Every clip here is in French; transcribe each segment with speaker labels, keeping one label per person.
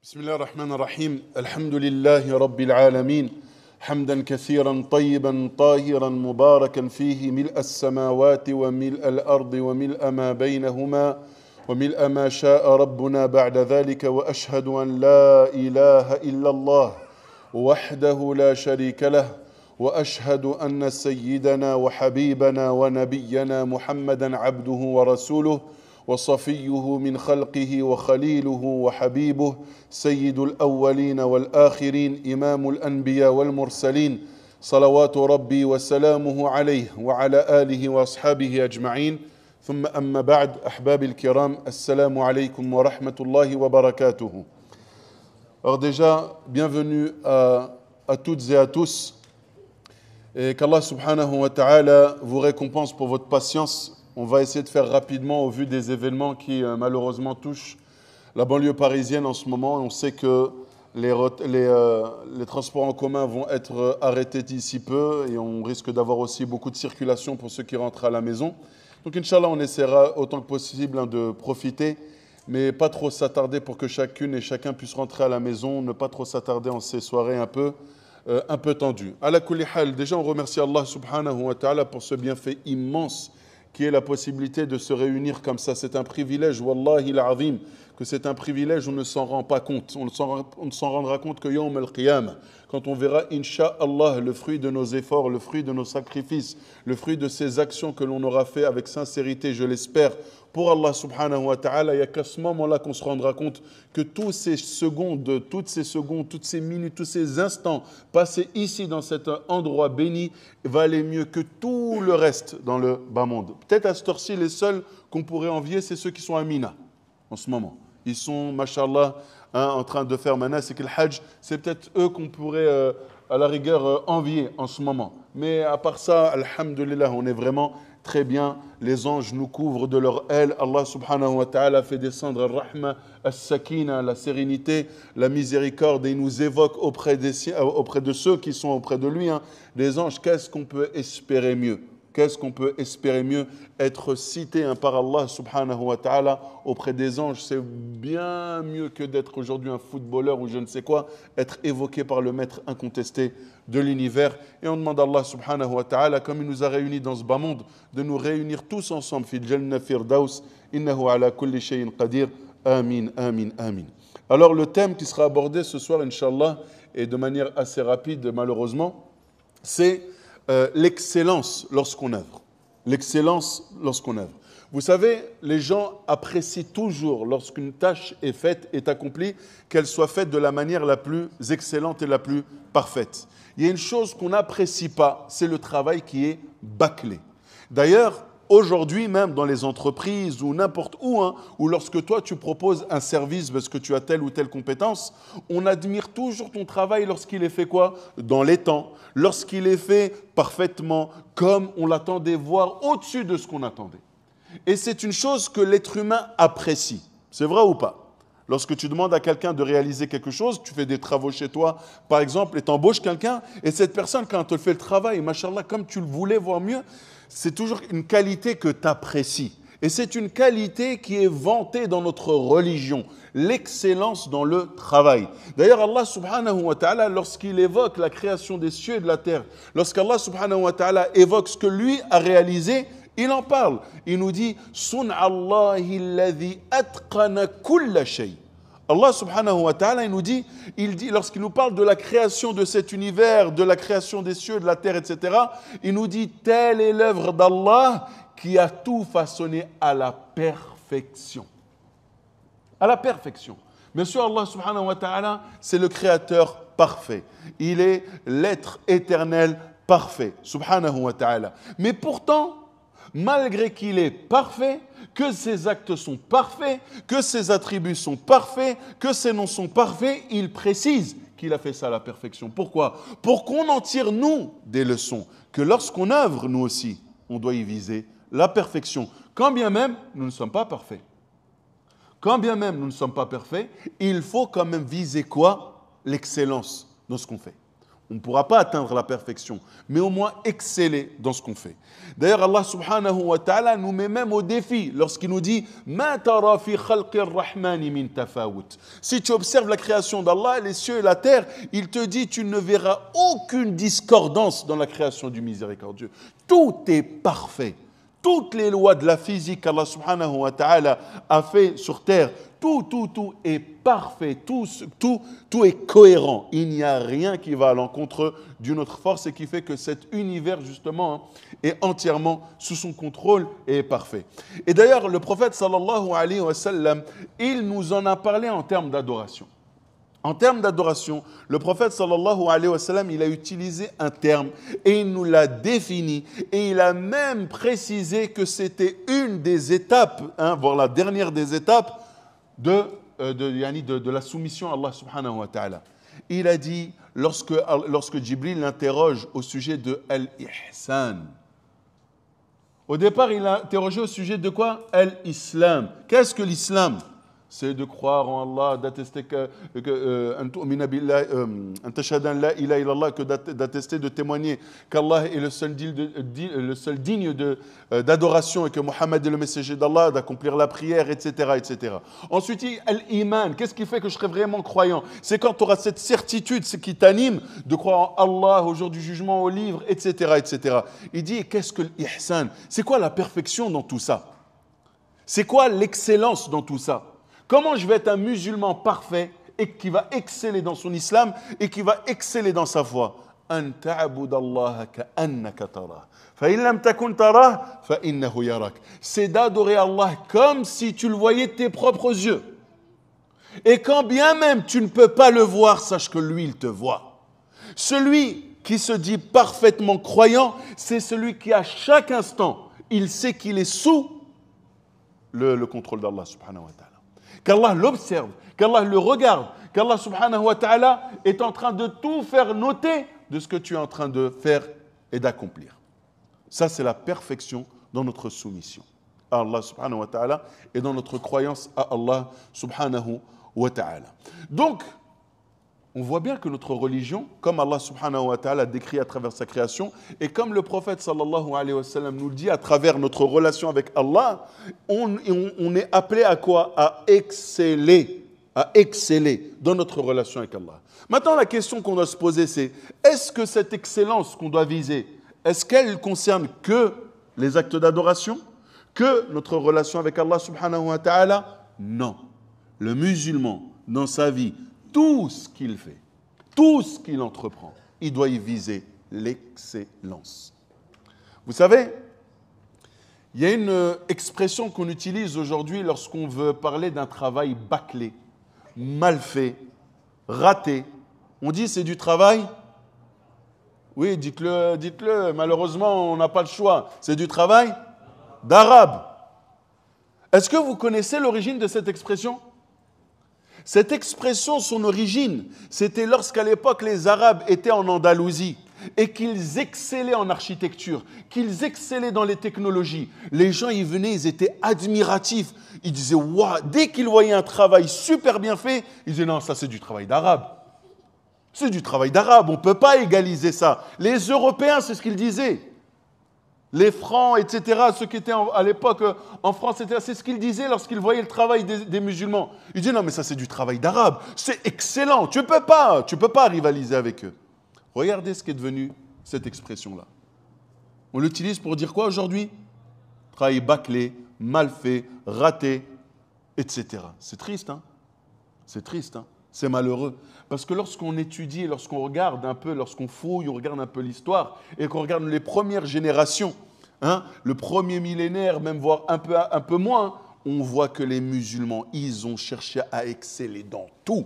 Speaker 1: بسم الله الرحمن الرحيم الحمد لله رب العالمين حمدا كثيرا طيبا طاهرا مباركا فيه ملء السماوات وملء الأرض وملء ما بينهما وملء ما شاء ربنا بعد ذلك وأشهد أن لا إله إلا الله وحده لا شريك له وأشهد أن سيدنا وحبيبنا ونبينا محمدا عبده ورسوله وصفيه من خلقه وخليله وحبيبه سيد الأولين والآخرين إمام الأنبياء والمرسلين صلوات ربي وسلامه عليه وعلى آله وأصحابه أجمعين ثم أما بعد أحبابي الكرام السلام عليكم ورحمة الله وبركاته. Alors déjà, bienvenue à toutes et à tous et qu'Allah subhanahu wa ta'ala vous récompense pour votre patience. On va essayer de faire rapidement au vu des événements qui malheureusement touchent la banlieue parisienne en ce moment. On sait que les transports en commun vont être arrêtés d'ici peu et on risque d'avoir aussi beaucoup de circulation pour ceux qui rentrent à la maison. Donc Inch'Allah, on essaiera autant que possible de profiter, mais pas trop s'attarder pour que chacune et chacun puisse rentrer à la maison, ne pas trop s'attarder en ces soirées un peu tendues. Ala kulli hal, déjà on remercie Allah subhanahu wa ta'ala pour ce bienfait immense qui est la possibilité de se réunir comme ça. C'est un privilège, wallahi l'azim, que c'est un privilège, on ne s'en rend pas compte. On ne s'en rendra compte que yawm al-qiyamah, quand on verra, incha'Allah, le fruit de nos efforts, le fruit de nos sacrifices, le fruit de ces actions que l'on aura fait avec sincérité, je l'espère, pour Allah subhanahu wa ta'ala. Il n'y a qu'à ce moment-là qu'on se rendra compte que toutes ces secondes, toutes ces minutes, tous ces instants passés ici dans cet endroit béni valaient mieux que tout le reste dans le bas monde. Peut-être à cette heure-ci, les seuls qu'on pourrait envier, c'est ceux qui sont à Mina en ce moment. Ils sont, mashallah, en train de faire manasik al-hajj. C'est peut-être eux qu'on pourrait, à la rigueur, envier en ce moment. Mais à part ça, alhamdulillah, on est vraiment très bien. Les anges nous couvrent de leurs ailes. Allah subhanahu wa ta'ala fait descendre al-rahma, al-sakina, la sérénité, la miséricorde, et il nous évoque auprès de ceux qui sont auprès de lui. Les anges, qu'est-ce qu'on peut espérer mieux? Qu'est-ce qu'on peut espérer mieux? Être cité par Allah subhanahu wa ta'ala auprès des anges, c'est bien mieux que d'être aujourd'hui un footballeur ou je ne sais quoi, être évoqué par le maître incontesté de l'univers. Et on demande à Allah subhanahu wa ta'ala, comme il nous a réunis dans ce bas monde, de nous réunir tous ensemble, fil jannah firdaus, innahu ala kulli shay'in qadir, amin, amin, amin. Alors le thème qui sera abordé ce soir, Inch'Allah, et de manière assez rapide malheureusement, c'est l'excellence lorsqu'on œuvre. L'excellence lorsqu'on œuvre. Vous savez, les gens apprécient toujours lorsqu'une tâche est faite, est accomplie, qu'elle soit faite de la manière la plus excellente et la plus parfaite. Il y a une chose qu'on n'apprécie pas, c'est le travail qui est bâclé. D'ailleurs, aujourd'hui même dans les entreprises ou n'importe où, où lorsque toi tu proposes un service parce que tu as telle ou telle compétence, on admire toujours ton travail lorsqu'il est fait quoi? Dans les temps, lorsqu'il est fait parfaitement, comme on l'attendait, voire au-dessus de ce qu'on attendait. Et c'est une chose que l'être humain apprécie. C'est vrai ou pas? Lorsque tu demandes à quelqu'un de réaliser quelque chose, tu fais des travaux chez toi, par exemple, et tu embauches quelqu'un, et cette personne, quand elle te fait le travail, machallah, comme tu le voulais voir mieux, c'est toujours une qualité que tu apprécies. Et c'est une qualité qui est vantée dans notre religion, l'excellence dans le travail. D'ailleurs, Allah subhanahu wa ta'ala, lorsqu'il évoque la création des cieux et de la terre, lorsqu'Allah subhanahu wa ta'ala évoque ce que lui a réalisé, il en parle. Il nous dit « Sun'allahi alladhi atqana kulla shay ». Allah subhanahu wa ta'ala, il dit, lorsqu'il nous parle de la création de cet univers, de la création des cieux, de la terre, etc., il nous dit, telle est l'œuvre d'Allah qui a tout façonné à la perfection. À la perfection. Bien sûr, Allah subhanahu wa ta'ala, c'est le créateur parfait. Il est l'être éternel parfait, subhanahu wa ta'ala. Mais pourtant, malgré qu'il est parfait, que ses actes sont parfaits, que ses attributs sont parfaits, que ses noms sont parfaits, il précise qu'il a fait ça à la perfection. Pourquoi? Pour qu'on en tire, nous, des leçons. Que lorsqu'on œuvre, nous aussi, on doit y viser la perfection. Quand bien même, nous ne sommes pas parfaits. Quand bien même, nous ne sommes pas parfaits, il faut quand même viser quoi? L'excellence dans ce qu'on fait. On ne pourra pas atteindre la perfection, mais au moins exceller dans ce qu'on fait. D'ailleurs, Allah subhanahu wa ta'ala nous met même au défi lorsqu'il nous dit « Ma tara fi khalqir rahmani min tafawut » Si tu observes la création d'Allah, les cieux et la terre, il te dit « Tu ne verras aucune discordance dans la création du miséricordieux. » Tout est parfait. Toutes les lois de la physique qu'Allah subhanahu wa ta'ala a fait sur terre, tout est parfait, tout est cohérent. Il n'y a rien qui va à l'encontre d'une autre force et qui fait que cet univers, justement, est entièrement sous son contrôle et est parfait. Et d'ailleurs, le prophète, sallallahu alayhi wa sallam, il nous en a parlé en termes d'adoration. En termes d'adoration, le prophète sallallahu alayhi wa sallam, il a utilisé un terme et il nous l'a défini et il a même précisé que c'était une des étapes, voire la dernière des étapes de la soumission à Allah subhanahu wa ta'ala. Il a dit, lorsque Jibril l'interroge au sujet de Al-Ihsan, au départ il l'a interrogé au sujet de quoi? Al-Islam. Qu'est-ce que l'islam? C'est de croire en Allah, d'attester que d'attester, de témoigner qu'Allah est le seul digne d'adoration et que Mohammed est le messager d'Allah, d'accomplir la prière, etc., etc. Ensuite, l'iman, qu'est-ce qui fait que je serai vraiment croyant? C'est quand tu auras cette certitude, ce qui t'anime, de croire en Allah, au jour du jugement, au livre, etc., etc. Il dit, qu'est-ce que l'ihsan? C'est quoi la perfection dans tout ça? C'est quoi l'excellence dans tout ça? Comment je vais être un musulman parfait et qui va exceller dans son islam et qui va exceller dans sa foi? An ta'bud Allah ka'annaka tarah. Fa in lam takun tarah, fa innahu yarak. C'est d'adorer Allah comme si tu le voyais de tes propres yeux. Et quand bien même tu ne peux pas le voir, sache que lui, il te voit. Celui qui se dit parfaitement croyant, c'est celui qui à chaque instant, il sait qu'il est sous le contrôle d'Allah subhanahu wa ta'ala. Qu'Allah l'observe, qu'Allah le regarde, qu'Allah subhanahu wa ta'ala est en train de tout faire noter de ce que tu es en train de faire et d'accomplir. Ça, c'est la perfection dans notre soumission à Allah subhanahu wa ta'ala et dans notre croyance à Allah subhanahu wa ta'ala. Donc, on voit bien que notre religion, comme Allah subhanahu wa ta'ala décrit à travers sa création, et comme le prophète sallallahu alayhi wa sallam nous le dit à travers notre relation avec Allah, on est appelé à quoi? À exceller dans notre relation avec Allah. Maintenant, la question qu'on doit se poser, c'est est-ce que cette excellence qu'on doit viser, est-ce qu'elle concerne que les actes d'adoration, que notre relation avec Allah subhanahu wa ta'ala? Non. Le musulman, dans sa vie, tout ce qu'il fait, tout ce qu'il entreprend, il doit y viser l'excellence. Vous savez, il y a une expression qu'on utilise aujourd'hui lorsqu'on veut parler d'un travail bâclé, mal fait, raté. On dit c'est du travail? Oui, dites-le, malheureusement on n'a pas le choix. C'est du travail d'arabe. Est-ce que vous connaissez l'origine de cette expression? Cette expression, son origine, c'était lorsqu'à l'époque les Arabes étaient en Andalousie et qu'ils excellaient en architecture, qu'ils excellaient dans les technologies. Les gens y venaient, ils étaient admiratifs. Ils disaient « Waouh !» Dès qu'ils voyaient un travail super bien fait, ils disaient « Non, ça c'est du travail d'Arabe. C'est du travail d'Arabe, on ne peut pas égaliser ça. » Les Européens, c'est ce qu'ils disaient. Les Francs, etc., ceux qui étaient à l'époque en France, etc., c'est ce qu'ils disaient lorsqu'ils voyaient le travail des musulmans. Ils disaient, non mais ça c'est du travail d'arabe, c'est excellent, tu ne peux pas rivaliser avec eux. Regardez ce qu'est devenu cette expression-là. On l'utilise pour dire quoi aujourd'hui? Travail bâclé, mal fait, raté, etc. C'est triste, hein? C'est triste, hein? C'est malheureux. Parce que lorsqu'on étudie, lorsqu'on regarde un peu, lorsqu'on fouille, on regarde un peu l'histoire, et qu'on regarde les premières générations, le premier millénaire, même voire un peu moins, on voit que les musulmans, ils ont cherché à exceller dans tout.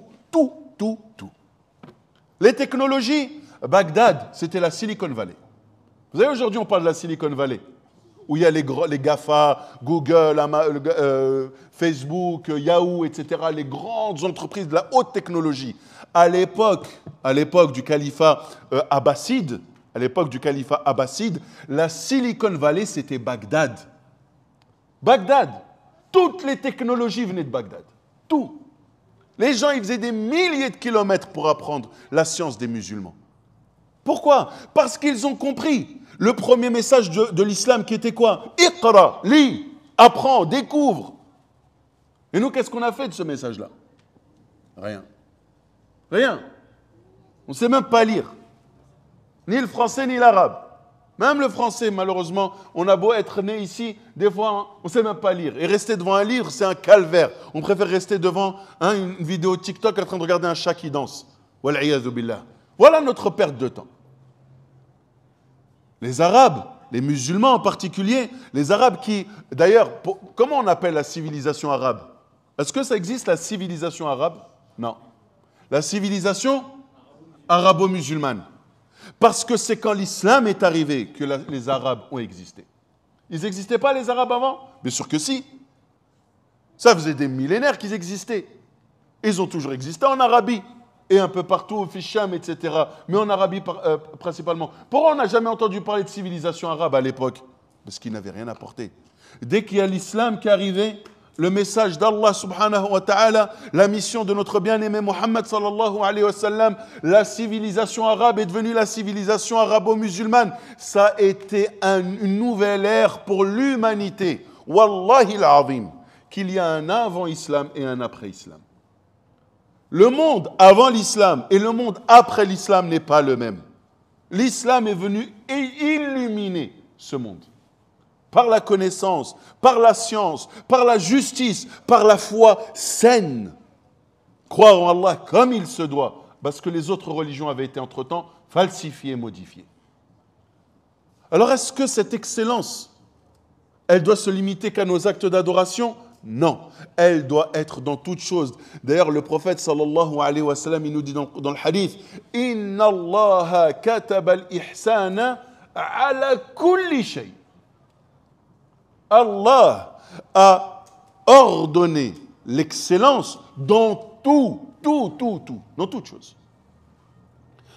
Speaker 1: Les technologies, Bagdad, c'était la Silicon Valley. Vous savez, aujourd'hui, on parle de la Silicon Valley, où il y a les GAFA, Google, Facebook, Yahoo, etc., les grandes entreprises de la haute technologie. À l'époque du califat abbasside, la Silicon Valley, c'était Bagdad. Bagdad. Toutes les technologies venaient de Bagdad. Tout. Les gens, ils faisaient des milliers de kilomètres pour apprendre la science des musulmans. Pourquoi? Parce qu'ils ont compris le premier message de l'islam qui était quoi? Iqra, lis, apprends, découvre. Et nous, qu'est-ce qu'on a fait de ce message-là? Rien. Rien. On ne sait même pas lire. Ni le français, ni l'arabe. Même le français, malheureusement, on a beau être né ici, des fois, on ne sait même pas lire. Et rester devant un livre, c'est un calvaire. On préfère rester devant une vidéo TikTok en train de regarder un chat qui danse. Wal'iyadhu billah. Voilà notre perte de temps. Les Arabes, les musulmans en particulier, les Arabes qui, d'ailleurs, comment on appelle la civilisation arabe? Est-ce que ça existe, la civilisation arabe? Non. La civilisation arabo-musulmane. Parce que c'est quand l'islam est arrivé que les Arabes ont existé. Ils n'existaient pas, les Arabes, avant? Bien sûr que si. Ça faisait des millénaires qu'ils existaient. Ils ont toujours existé en Arabie. Et un peu partout, au Ficham, etc. Mais en Arabie principalement. Pourquoi on n'a jamais entendu parler de civilisation arabe à l'époque? Parce qu'ils n'avaient rien apporté. Dès qu'il y a l'islam qui est arrivé, le message d'Allah subhanahu wa ta'ala, la mission de notre bien-aimé Muhammad sallallahu alayhi wa sallam, la civilisation arabe est devenue la civilisation arabo-musulmane. Ça a été une nouvelle ère pour l'humanité. Wallahi al-azim, qu'il y a un avant-islam et un après-islam. Le monde avant l'islam et le monde après l'islam n'est pas le même. L'islam est venu illuminer ce monde. Par la connaissance, par la science, par la justice, par la foi saine. Croire en Allah comme il se doit, parce que les autres religions avaient été entre-temps falsifiées, modifiées. Alors est-ce que cette excellence, elle doit se limiter qu'à nos actes d'adoration? Non, elle doit être dans toute chose. D'ailleurs, le prophète sallallahu alayhi wa sallam, il nous dit dans le hadith, « Inna Allah kataba al-ihsana ala kulli shay » Allah a ordonné l'excellence dans tout, dans toute chose.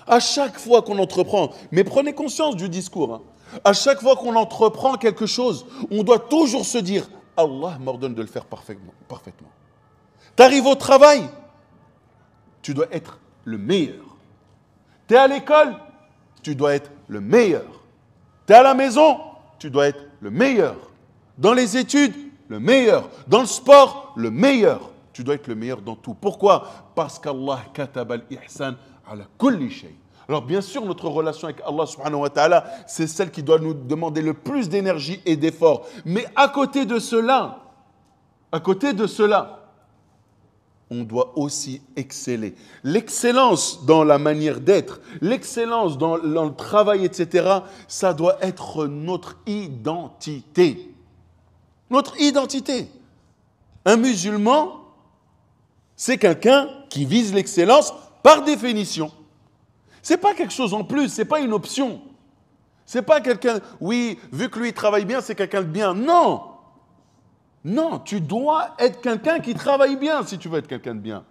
Speaker 1: À chaque fois qu'on entreprend, mais prenez conscience du discours, hein, à chaque fois qu'on entreprend quelque chose, on doit toujours se dire, Allah m'ordonne de le faire parfaitement. Tu arrives au travail, tu dois être le meilleur. Tu es à l'école, tu dois être le meilleur. Tu es à la maison, tu dois être le meilleur. Dans les études, le meilleur. Dans le sport, le meilleur. Tu dois être le meilleur dans tout. Pourquoi? Parce qu'Allah kataba al-ihsan ala kulli shay. Alors bien sûr, notre relation avec Allah subhanahu wa ta'ala, c'est celle qui doit nous demander le plus d'énergie et d'effort. Mais à côté de cela, on doit aussi exceller. L'excellence dans la manière d'être, l'excellence dans le travail, etc., ça doit être notre identité. Notre identité. Un musulman, c'est quelqu'un qui vise l'excellence par définition. Ce n'est pas quelque chose en plus, ce n'est pas une option. Ce n'est pas quelqu'un, oui, vu que lui travaille bien, c'est quelqu'un de bien. Non. Non, tu dois être quelqu'un qui travaille bien si tu veux être quelqu'un de bien.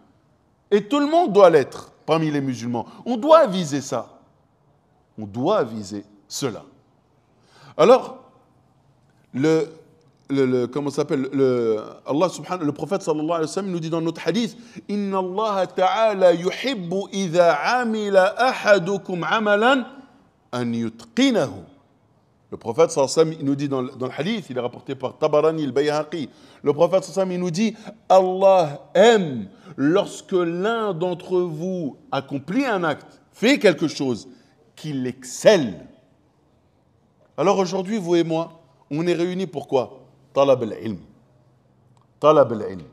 Speaker 1: Et tout le monde doit l'être parmi les musulmans. On doit viser ça. On doit viser cela. Alors, comment s'appelle Allah subhanahu, le prophète sallallahu alayhi wa sallam nous dit dans notre hadith, Inna Allah ta'ala yuhibbu idha amila ahadukum amalan an yutqinahu. Le prophète sallallahu alayhi wa sallam, il nous dit dans le hadith, il est rapporté par Tabarani al-Bayhaqi, le prophète sallallahu alayhi wa sallam, il nous dit, Allah aime lorsque l'un d'entre vous accomplit un acte, fait quelque chose, qu'il excelle. Alors aujourd'hui, vous et moi, on est réunis pourquoi? Talab al-ilm. Talab al-ilm.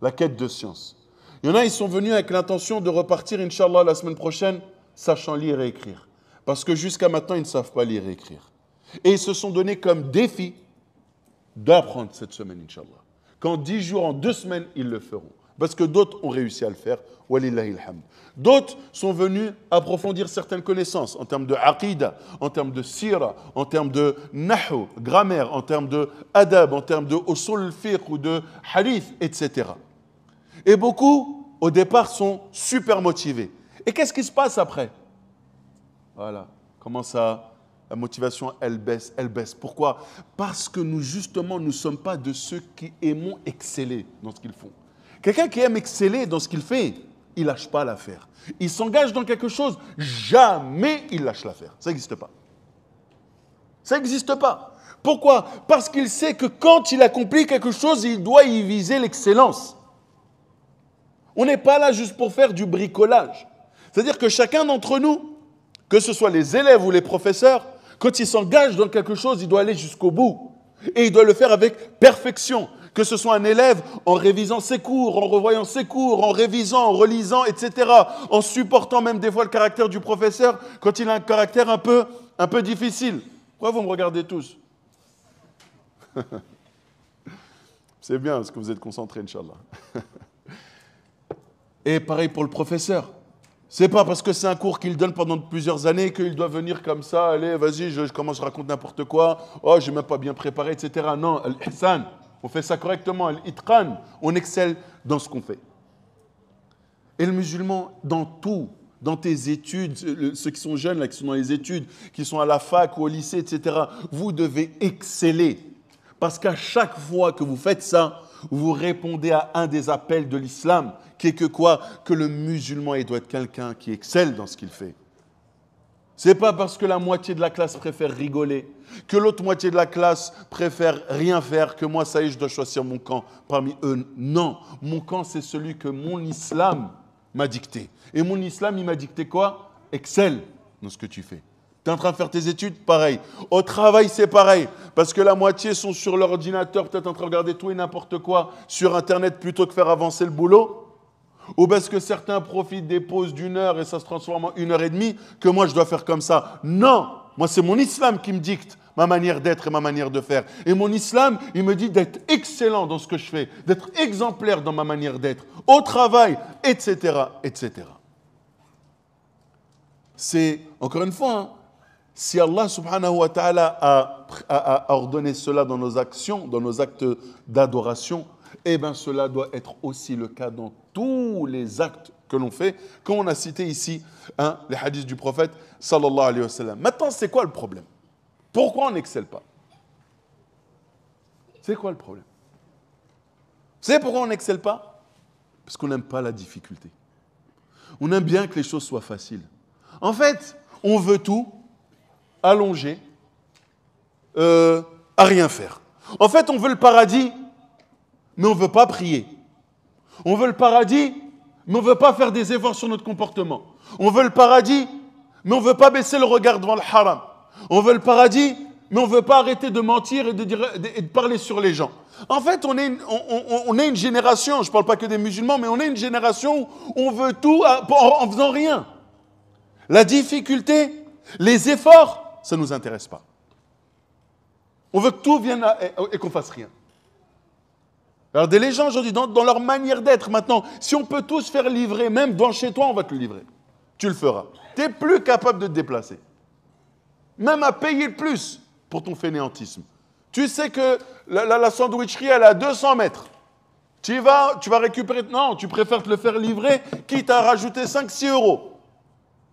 Speaker 1: La quête de science. Il y en a, ils sont venus avec l'intention de repartir, Inch'Allah, la semaine prochaine, sachant lire et écrire. Parce que jusqu'à maintenant, ils ne savent pas lire et écrire. Et ils se sont donnés comme défi d'apprendre cette semaine, Inch'Allah. Qu'en 10 jours, en 2 semaines, ils le feront. Parce que d'autres ont réussi à le faire. Walillahi alhamd. D'autres sont venus approfondir certaines connaissances en termes de aqida, en termes de sira, en termes de nahu, grammaire, en termes de adab, en termes de usul fiqh ou de hadith, etc. Et beaucoup, au départ, sont super motivés. Et qu'est-ce qui se passe après? Voilà. Comment ça? La motivation, elle baisse, elle baisse. Pourquoi? Parce que nous, justement, nous ne sommes pas de ceux qui aimons exceller dans ce qu'ils font. Quelqu'un qui aime exceller dans ce qu'il fait, il ne lâche pas l'affaire. Il s'engage dans quelque chose, jamais il lâche l'affaire. Ça n'existe pas. Ça n'existe pas. Pourquoi? Parce qu'il sait que quand il accomplit quelque chose, il doit y viser l'excellence. On n'est pas là juste pour faire du bricolage. C'est-à-dire que chacun d'entre nous, que ce soit les élèves ou les professeurs, quand il s'engage dans quelque chose, il doit aller jusqu'au bout. Et il doit le faire avec perfection. Que ce soit un élève en révisant ses cours, en revoyant ses cours, en révisant, en relisant, etc. En supportant même des fois le caractère du professeur quand il a un caractère un peu difficile. Pourquoi vous me regardez tous? C'est bien parce que vous êtes concentrés, Inch'Allah. Et pareil pour le professeur. C'est pas parce que c'est un cours qu'il donne pendant plusieurs années qu'il doit venir comme ça, allez, vas-y, je commence, je raconte n'importe quoi, oh, je n'ai même pas bien préparé, etc. Non, al-ihsan, on fait ça correctement, al-itqan, on excelle dans ce qu'on fait. Et le musulman, dans tout, dans tes études, ceux qui sont jeunes, là, qui sont dans les études, qui sont à la fac ou au lycée, etc., vous devez exceller. Parce qu'à chaque fois que vous faites ça, vous répondez à un des appels de l'islam, qui est que quoi? Que le musulman, il doit être quelqu'un qui excelle dans ce qu'il fait. Ce n'est pas parce que la moitié de la classe préfère rigoler, que l'autre moitié de la classe préfère rien faire, que moi, ça y est, je dois choisir mon camp parmi eux. Non, mon camp, c'est celui que mon islam m'a dicté. Et mon islam, il m'a dicté quoi? Excelle dans ce que tu fais. Tu es en train de faire tes études? Pareil. Au travail, c'est pareil. Parce que la moitié sont sur l'ordinateur, peut-être en train de regarder tout et n'importe quoi sur Internet plutôt que faire avancer le boulot. Ou parce que certains profitent des pauses d'une heure et ça se transforme en 1h30, que moi je dois faire comme ça. Non, moi c'est mon islam qui me dicte ma manière d'être et ma manière de faire. Et mon islam, il me dit d'être excellent dans ce que je fais, d'être exemplaire dans ma manière d'être, au travail, etc., etc. C'est, encore une fois, hein, si Allah subhanahu wa ta'ala a ordonné cela dans nos actions, dans nos actes d'adoration, eh bien cela doit être aussi le cas dans tous les actes que l'on fait, comme on a cité ici hein, les hadiths du prophète sallallahu alayhi wa sallam. Maintenant, c'est quoi le problème? Pourquoi on n'excelle pas? C'est quoi le problème? Vous savez pourquoi on n'excelle pas? Parce qu'on n'aime pas la difficulté. On aime bien que les choses soient faciles. En fait, on veut tout allonger à rien faire. En fait, on veut le paradis, mais on ne veut pas prier. On veut le paradis, mais on ne veut pas faire des efforts sur notre comportement. On veut le paradis, mais on ne veut pas baisser le regard devant le haram. On veut le paradis, mais on ne veut pas arrêter de mentir et de parler sur les gens. En fait, on est une génération, je ne parle pas que des musulmans, mais on est une génération où on veut tout en faisant rien. La difficulté, les efforts, ça ne nous intéresse pas. On veut que tout vienne et qu'on ne fasse rien. Regardez les gens aujourd'hui, dans leur manière d'être maintenant, si on peut tous faire livrer, même devant chez toi, on va te le livrer. Tu le feras. Tu n'es plus capable de te déplacer. Même à payer plus pour ton fainéantisme. Tu sais que la sandwicherie, elle est à 200 mètres. Tu vas récupérer... Non, tu préfères te le faire livrer, quitte à rajouter 5-6 euros.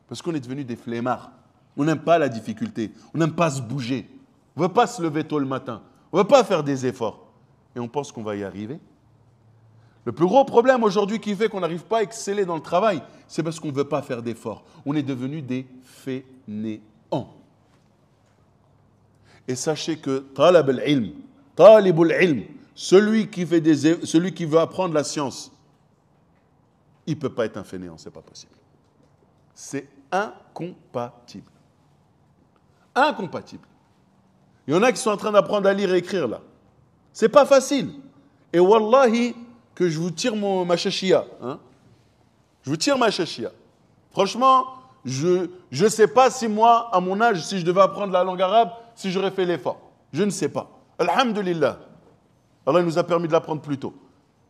Speaker 1: Parce qu'on est devenus des flemmards. On n'aime pas la difficulté. On n'aime pas se bouger. On ne veut pas se lever tôt le matin. On ne veut pas faire des efforts. Et on pense qu'on va y arriver. Le plus gros problème aujourd'hui qui fait qu'on n'arrive pas à exceller dans le travail, c'est parce qu'on ne veut pas faire d'efforts. On est devenus des fainéants. Et sachez que talab al-ilm, talibul ilm, celui qui veut apprendre la science, il ne peut pas être un fainéant, ce n'est pas possible. C'est incompatible. Incompatible. Il y en a qui sont en train d'apprendre à lire et écrire là. C'est pas facile. Et wallahi, que je vous tire ma chachia. Hein? Je vous tire ma chachia. Franchement, je ne sais pas si moi, à mon âge, si je devais apprendre la langue arabe, si j'aurais fait l'effort. Je ne sais pas. Alhamdulillah. Allah nous a permis de l'apprendre plus tôt.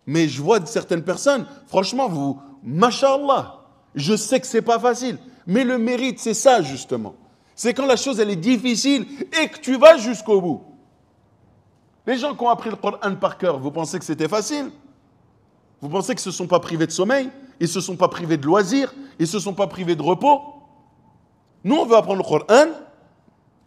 Speaker 1: Mais je vois certaines personnes, franchement, vous, masha'Allah, je sais que ce n'est pas facile. Mais le mérite, c'est ça, justement. C'est quand la chose, elle est difficile et que tu vas jusqu'au bout. Les gens qui ont appris le Coran par cœur, vous pensez que c'était facile? Vous pensez qu'ils ne se sont pas privés de sommeil? Ils ne se sont pas privés de loisirs? Ils ne se sont pas privés de repos? Nous, on veut apprendre le Coran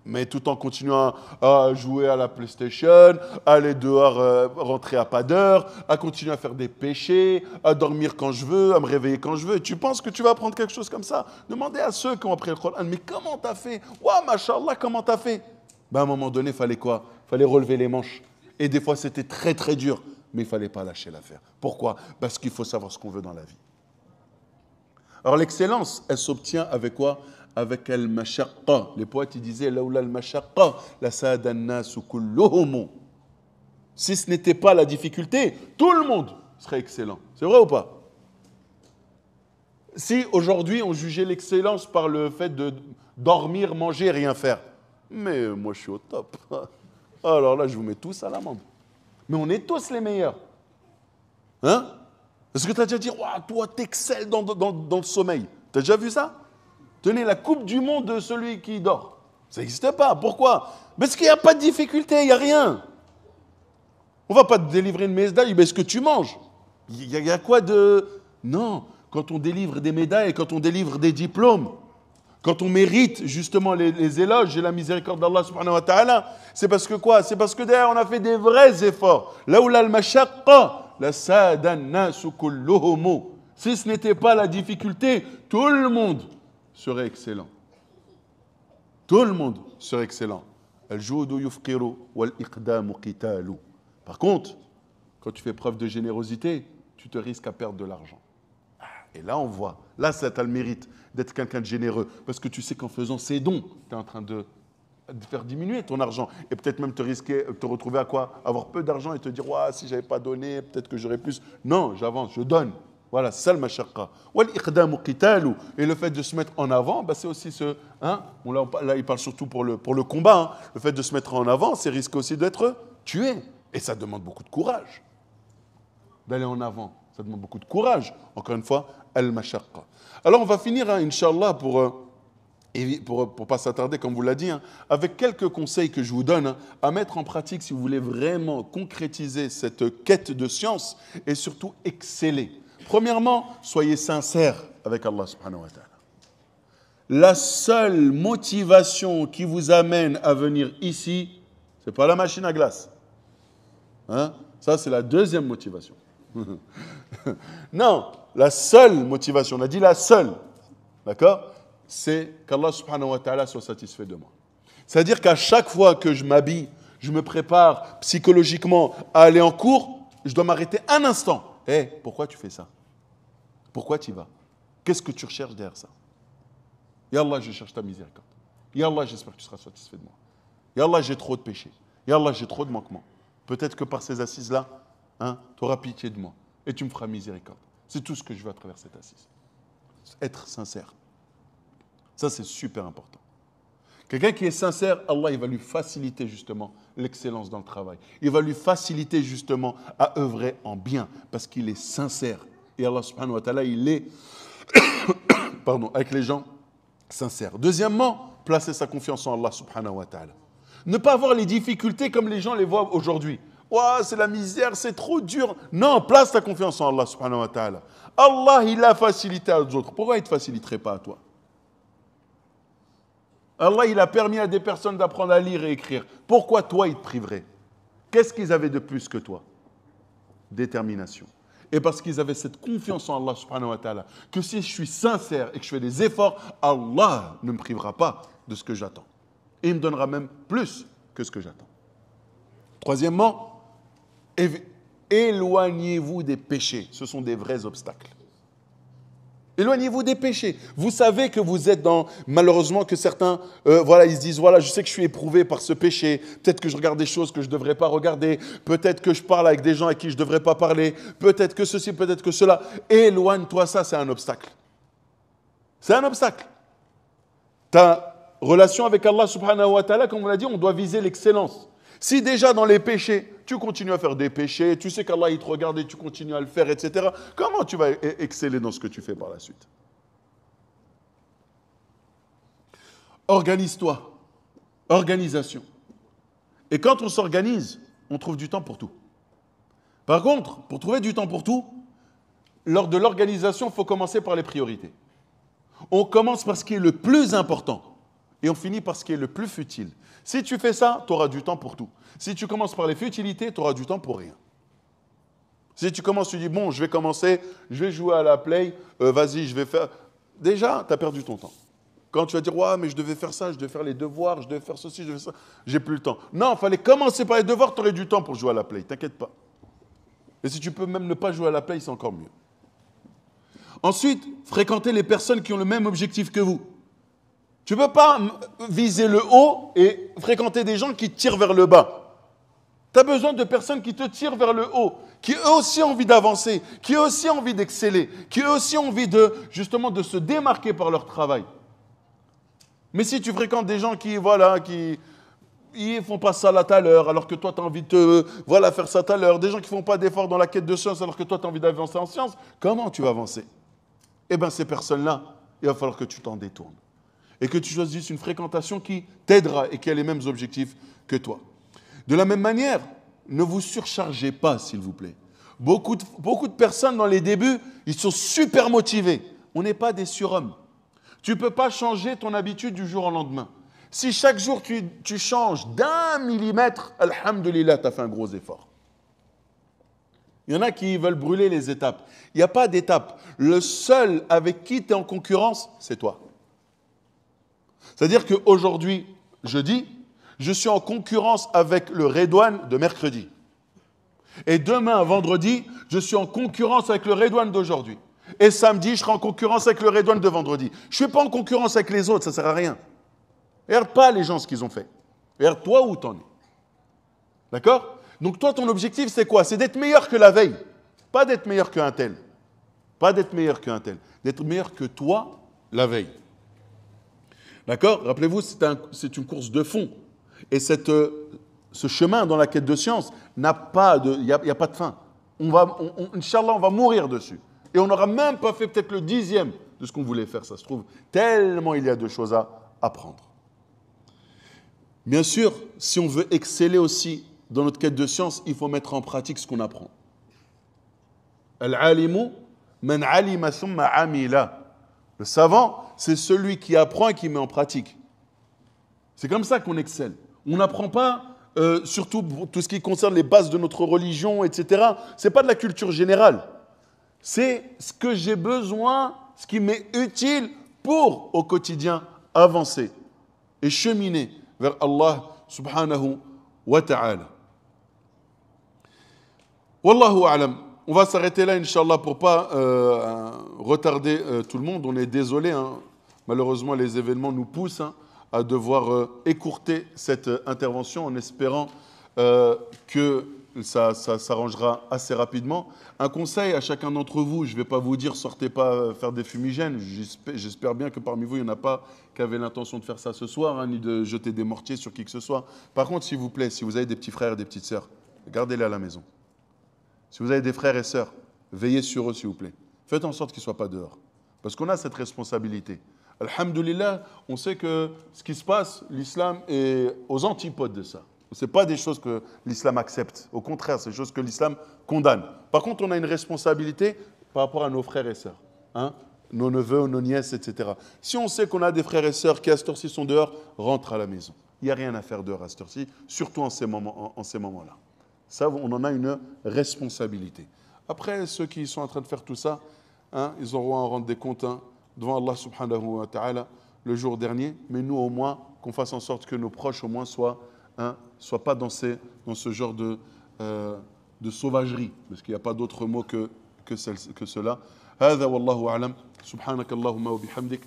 Speaker 1: Mais tout en continuant à jouer à la PlayStation, à aller dehors, rentrer à pas d'heure, à continuer à faire des péchés, à dormir quand je veux, à me réveiller quand je veux. Et tu penses que tu vas apprendre quelque chose comme ça? Demandez à ceux qui ont appris le Coran, mais comment t'as fait? Ouah, mashallah, comment t'as fait? Ben, à un moment donné, il fallait quoi? Il fallait relever les manches. Et des fois, c'était très très dur, mais il ne fallait pas lâcher l'affaire. Pourquoi? Parce qu'il faut savoir ce qu'on veut dans la vie. Alors l'excellence, elle s'obtient avec quoi? Avec al-mashaqqa. Les poètes, ils disaient, laoula al-mashaqqa, la sa'ada an-nasu kulluhum. Si ce n'était pas la difficulté, tout le monde serait excellent. C'est vrai ou pas? Si aujourd'hui on jugeait l'excellence par le fait de dormir, manger, rien faire, mais moi je suis au top. Alors là, je vous mets tous à l'amende. Mais on est tous les meilleurs. Hein? Est-ce que tu as déjà dit, oh, toi, t'excelles dans le sommeil? Tu as déjà vu ça? Tenez, la coupe du monde de celui qui dort. Ça n'existe pas. Pourquoi? Parce qu'il n'y a pas de difficulté, il n'y a rien. On ne va pas te délivrer une médaille, mais est-ce que tu manges? Il y a quoi de... Non, quand on délivre des médailles, quand on délivre des diplômes, quand on mérite justement les éloges et la miséricorde d'Allah subhanahu wa ta'ala, c'est parce que quoi? C'est parce que derrière on a fait des vrais efforts. Là où al-mashaqqa, la sa'ada nasu kulluhum. Si ce n'était pas la difficulté, tout le monde serait excellent. Tout le monde serait excellent. Al-judu yufqiru wal-iqdamu qitalu. Par contre, quand tu fais preuve de générosité, tu te risques à perdre de l'argent. Et là, on voit. Là, ça t'a le mérite d'être quelqu'un de généreux. Parce que tu sais qu'en faisant ces dons, tu es en train de faire diminuer ton argent. Et peut-être même te retrouver à quoi? Avoir peu d'argent et te dire, ouais, si je n'avais pas donné, peut-être que j'aurais plus. Non, j'avance, je donne. Voilà, c'est ça le mashaqqa. Et le fait de se mettre en avant, bah, c'est aussi ce... Hein, là, il parle surtout pour le combat. Hein. Le fait de se mettre en avant, c'est risque aussi d'être tué. Et ça demande beaucoup de courage d'aller en avant. Ça demande beaucoup de courage. Encore une fois, al-mashaqqa. Alors, on va finir, hein, Inch'Allah, pour pas s'attarder, comme vous l'a dit, hein, avec quelques conseils que je vous donne hein, à mettre en pratique si vous voulez vraiment concrétiser cette quête de science et surtout exceller. Premièrement, soyez sincères avec Allah subhanahu wa ta'ala. La seule motivation qui vous amène à venir ici, ce n'est pas la machine à glace. Hein? Ça, c'est la deuxième motivation. Non, la seule motivation, on a dit la seule, d'accord? C'est qu'Allah subhanahu wa ta'ala soit satisfait de moi. C'est-à-dire qu'à chaque fois que je m'habille, je me prépare psychologiquement à aller en cours, je dois m'arrêter un instant. Hé, pourquoi tu fais ça? Pourquoi tu y vas? Qu'est-ce que tu recherches derrière ça? Ya Allah, je cherche ta miséricorde. Ya Allah, j'espère que tu seras satisfait de moi. Ya Allah, j'ai trop de péchés. Ya Allah, j'ai trop de manquements. Peut-être que par ces assises-là, hein, tu auras pitié de moi et tu me feras miséricorde. C'est tout ce que je veux à travers cette assise. Être sincère. Ça, c'est super important. Quelqu'un qui est sincère, Allah, il va lui faciliter justement l'excellence dans le travail. Il va lui faciliter justement à œuvrer en bien parce qu'il est sincère. Et Allah subhanahu wa ta'ala, il est avec les gens sincères. Deuxièmement, placer sa confiance en Allah subhanahu wa ta'ala. Ne pas avoir les difficultés comme les gens les voient aujourd'hui. Ouah, c'est la misère, c'est trop dur. Non, place ta confiance en Allah subhanahu wa ta'ala. Allah, il a facilité à d'autres. Pourquoi il ne te faciliterait pas à toi? Allah, il a permis à des personnes d'apprendre à lire et écrire. Pourquoi toi, il te priverait? Qu'est-ce qu'ils avaient de plus que toi? Détermination. Et parce qu'ils avaient cette confiance en Allah subhanahu wa ta'ala, que si je suis sincère et que je fais des efforts, Allah ne me privera pas de ce que j'attends. Et il me donnera même plus que ce que j'attends. Troisièmement, éloignez-vous des péchés. Ce sont des vrais obstacles. Éloignez-vous des péchés. Vous savez que vous êtes dans... Malheureusement que certains, ils se disent, voilà, je sais que je suis éprouvé par ce péché. Peut-être que je regarde des choses que je ne devrais pas regarder. Peut-être que je parle avec des gens à qui je ne devrais pas parler. Peut-être que ceci, peut-être que cela. Éloigne-toi, ça, c'est un obstacle. C'est un obstacle. Ta relation avec Allah subhanahu wa ta'ala, comme on l'a dit, on doit viser l'excellence. Si déjà dans les péchés, tu continues à faire des péchés, tu sais qu'Allah il te regarde et tu continues à le faire, etc., comment tu vas exceller dans ce que tu fais par la suite? Organise-toi. Organisation. Et quand on s'organise, on trouve du temps pour tout. Par contre, pour trouver du temps pour tout, lors de l'organisation, il faut commencer par les priorités. On commence par ce qui est le plus important. et on finit par ce qui est le plus futile. Si tu fais ça, tu auras du temps pour tout. Si tu commences par les futilités, tu auras du temps pour rien. Si tu commences, tu dis, bon, je vais commencer, je vais jouer à la play, vas-y, je vais faire... Déjà, tu as perdu ton temps. Quand tu vas dire, ouais, mais je devais faire ça, je devais faire les devoirs, je devais faire ceci, je devais faire ça, j'ai plus le temps. Non, il fallait commencer par les devoirs, tu aurais du temps pour jouer à la play, t'inquiète pas. Et si tu peux même ne pas jouer à la play, c'est encore mieux. Ensuite, fréquentez les personnes qui ont le même objectif que vous. Tu ne peux pas viser le haut et fréquenter des gens qui tirent vers le bas. Tu as besoin de personnes qui te tirent vers le haut, qui eux aussi ont envie d'avancer, qui eux aussi ont envie d'exceller, qui eux aussi ont envie justement de se démarquer par leur travail. Mais si tu fréquentes des gens qui, voilà, qui ils font pas ça là tout à l'heure, alors que toi tu as envie de faire ça tout à l'heure, des gens qui font pas d'efforts dans la quête de science, alors que toi tu as envie d'avancer en science, comment tu vas avancer? Eh bien, ces personnes-là, il va falloir que tu t'en détournes. Et que tu choisisses une fréquentation qui t'aidera et qui a les mêmes objectifs que toi. De la même manière, ne vous surchargez pas, s'il vous plaît. Beaucoup de personnes, dans les débuts, ils sont super motivés. On n'est pas des surhommes. Tu ne peux pas changer ton habitude du jour au lendemain. Si chaque jour tu changes d'1 millimètre, alhamdoulilah, tu as fait un gros effort. Il y en a qui veulent brûler les étapes. Il n'y a pas d'étape. Le seul avec qui tu es en concurrence, c'est toi. C'est-à-dire qu'aujourd'hui, jeudi, je suis en concurrence avec le Redouane de mercredi. Et demain, vendredi, je suis en concurrence avec le Redouane d'aujourd'hui. Et samedi, je serai en concurrence avec le Redouane de vendredi. Je ne suis pas en concurrence avec les autres, ça ne sert à rien. Regarde pas les gens ce qu'ils ont fait. Regarde toi où tu en es. D'accord? Donc toi, ton objectif, c'est quoi? C'est d'être meilleur que la veille. Pas d'être meilleur qu'un tel. Pas d'être meilleur qu'un tel. D'être meilleur que toi, la veille. D'accord? Rappelez-vous, c'est une course de fond. Et ce chemin dans la quête de science n'a pas de... Il n'y a pas de fin. Inch'Allah, on va mourir dessus. Et on n'aura même pas fait peut-être le 10e de ce qu'on voulait faire, ça se trouve. Tellement il y a de choses à apprendre. Bien sûr, si on veut exceller aussi dans notre quête de science, il faut mettre en pratique ce qu'on apprend. Al-alimu man alima thumma amila. Le savant, c'est celui qui apprend et qui met en pratique. C'est comme ça qu'on excelle. On n'apprend pas, surtout pour tout ce qui concerne les bases de notre religion, etc. Ce n'est pas de la culture générale. C'est ce que j'ai besoin, ce qui m'est utile pour, au quotidien, avancer et cheminer vers Allah subhanahu wa ta'ala. Wallahu a'lam. On va s'arrêter là, Inch'Allah, pour ne pas retarder tout le monde. On est désolé. Hein. Malheureusement, les événements nous poussent à devoir écourter cette intervention en espérant que ça s'arrangera assez rapidement. Un conseil à chacun d'entre vous, je ne vais pas vous dire sortez pas faire des fumigènes. J'espère bien que parmi vous, il n'y en a pas qui avaient l'intention de faire ça ce soir, hein, ni de jeter des mortiers sur qui que ce soit. Par contre, s'il vous plaît, si vous avez des petits frères et des petites sœurs, gardez-les à la maison. Si vous avez des frères et sœurs, veillez sur eux, s'il vous plaît. Faites en sorte qu'ils ne soient pas dehors. Parce qu'on a cette responsabilité. Alhamdulillah, on sait que ce qui se passe, l'islam est aux antipodes de ça. Ce n'est pas des choses que l'islam accepte. Au contraire, c'est des choses que l'islam condamne. Par contre, on a une responsabilité par rapport à nos frères et sœurs. Hein, nos neveux, nos nièces, etc. Si on sait qu'on a des frères et sœurs qui à cette heure-ci sont dehors, rentre à la maison. Il n'y a rien à faire dehors à cette heure-ci, surtout en ces moments-là. Ça, on en a une responsabilité. Après, ceux qui sont en train de faire tout ça, hein, ils auront à rendre des comptes devant Allah subhanahu wa ta'ala le jour dernier. Mais nous, au moins, qu'on fasse en sorte que nos proches, au moins, soient pas dans ce genre de sauvagerie. Parce qu'il n'y a pas d'autre mot que cela. هذا والله أعلم سبحانك اللهم وبحمدك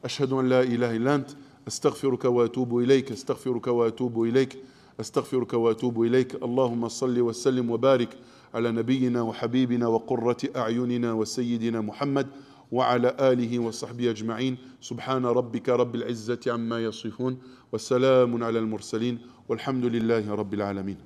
Speaker 1: أشهد أن لا إله إلا أنت أستغفرك وأتوب إليك أستغفرك وأتوب إليك أستغفرك وأتوب إليك اللهم صل وسلم وبارك على نبينا وحبيبنا وقرة أعيننا وسيدنا محمد وعلى آله وصحبه أجمعين سبحان ربك رب العزة عما يصفون والسلام على المرسلين والحمد لله رب العالمين